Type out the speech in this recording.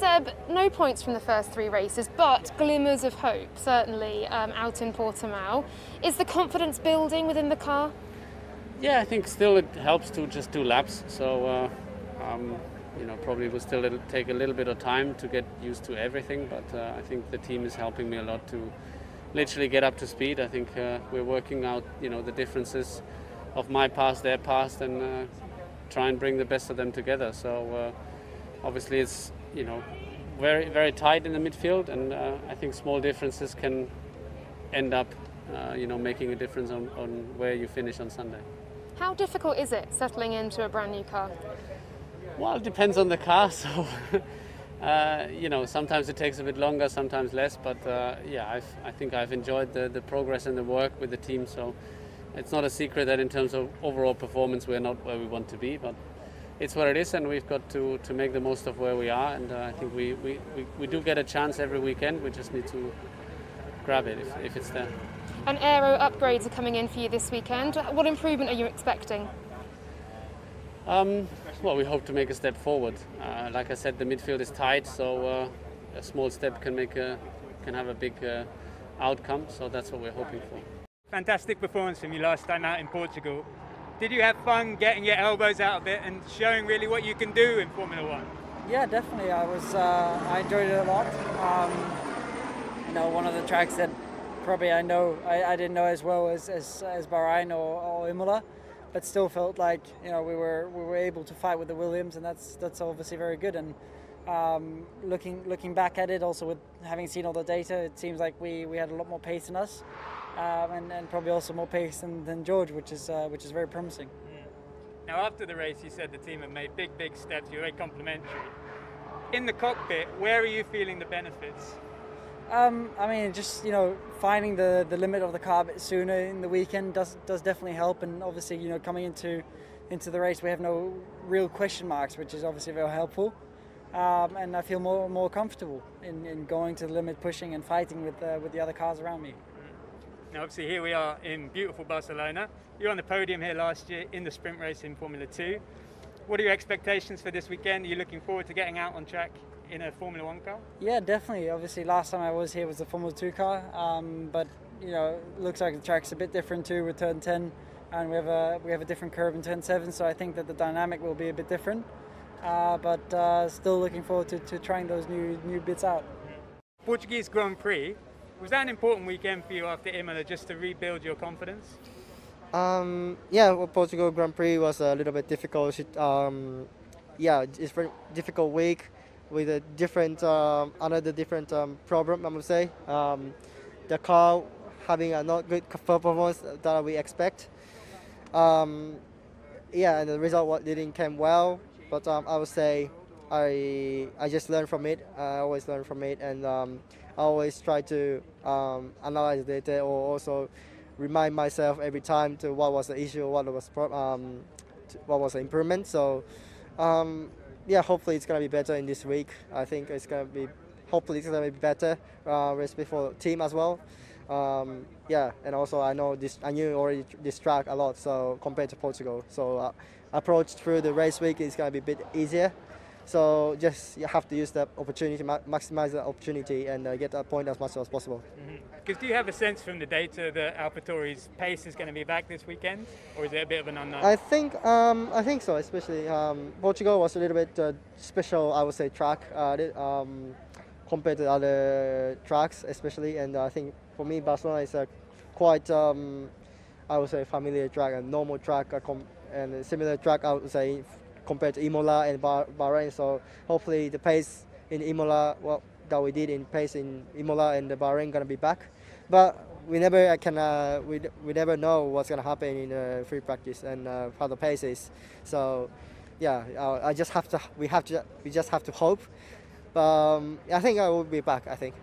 Seb, no points from the first 3 races, but glimmers of hope, certainly out in Portimao. Is the confidence building within the car? Yeah, I think still it helps to just do laps. So, probably will still take a little bit of time to get used to everything. But I think the team is helping me a lot to literally get up to speed. I think we're working out, the differences of my past, their past, and try and bring the best of them together. So obviously it's very, very tight in the midfield, and I think small differences can end up making a difference on where you finish on Sunday. How difficult is it settling into a brand new car? Well, it depends on the car. So sometimes it takes a bit longer, sometimes less, but I think I've enjoyed the progress and the work with the team. So it's not a secret that in terms of overall performance we're not where we want to be, but it's what it is, and we've got to make the most of where we are. And I think we do get a chance every weekend. We just need to grab it if it's there. And aero upgrades are coming in for you this weekend. What improvement are you expecting? Well, we hope to make a step forward. Like I said, the midfield is tight, so a small step can have a big outcome. So that's what we're hoping for. Fantastic performance from you last time out in Portugal. Did you have fun getting your elbows out a bit and showing really what you can do in Formula One? Yeah, definitely. I enjoyed it a lot. One of the tracks that probably I didn't know as well as Bahrain or Imola, but still felt like we were able to fight with the Williams, and that's obviously very good. And looking back at it, also with having seen all the data, it seems like we had a lot more pace in us, and probably also more pace than George, which is very promising. Now, after the race, you said the team have made big steps. You're very complimentary. In the cockpit, where are you feeling the benefits? Just finding the limit of the car a bit sooner in the weekend does definitely help, and obviously coming into the race we have no real question marks, which is obviously very helpful, and I feel more comfortable in going to the limit, pushing and fighting with the other cars around me. Now, obviously here we are in beautiful Barcelona. You were on the podium here last year in the sprint race in Formula 2. What are your expectations for this weekend? Are you looking forward to getting out on track in a Formula 1 car? Yeah, definitely. Obviously, last time I was here was the Formula 2 car, but it looks like the track's a bit different too with turn 10, and we have a different curve in turn 7. So I think that the dynamic will be a bit different, but still looking forward to trying those new bits out. Portuguese Grand Prix, was that an important weekend for you after Imola, just to rebuild your confidence? Portugal Grand Prix was a little bit difficult. It's a very difficult week with a different, another different problem, I would say. The car having a not good performance that we expect. And the result didn't come well, but I would say I just learned from it. I always learn from it, and I always try to analyze the data, or also remind myself every time to what was the issue, what was the improvement. So hopefully it's gonna be better in this week. I think hopefully it's gonna be better race before team as well. And also I knew already this track a lot, so compared to Portugal. So approach through the race week is gonna be a bit easier. So just you have to use the opportunity, maximize the opportunity, and get that point as much as possible. Because do you have a sense from the data that AlphaTauri's pace is going to be back this weekend, or is it a bit of an unknown? I think so. Especially Portugal was a little bit special, I would say, track compared to other tracks, especially. And I think for me, Barcelona is a quite, I would say, familiar track, a normal track, and a similar track, I would say, compared to Imola and Bahrain. So hopefully the pace in Imola, that we did in pace in Imola and the Bahrain, gonna be back. But we never we never know what's gonna happen in free practice and how the pace is. So we just have to hope. I think I will be back. I think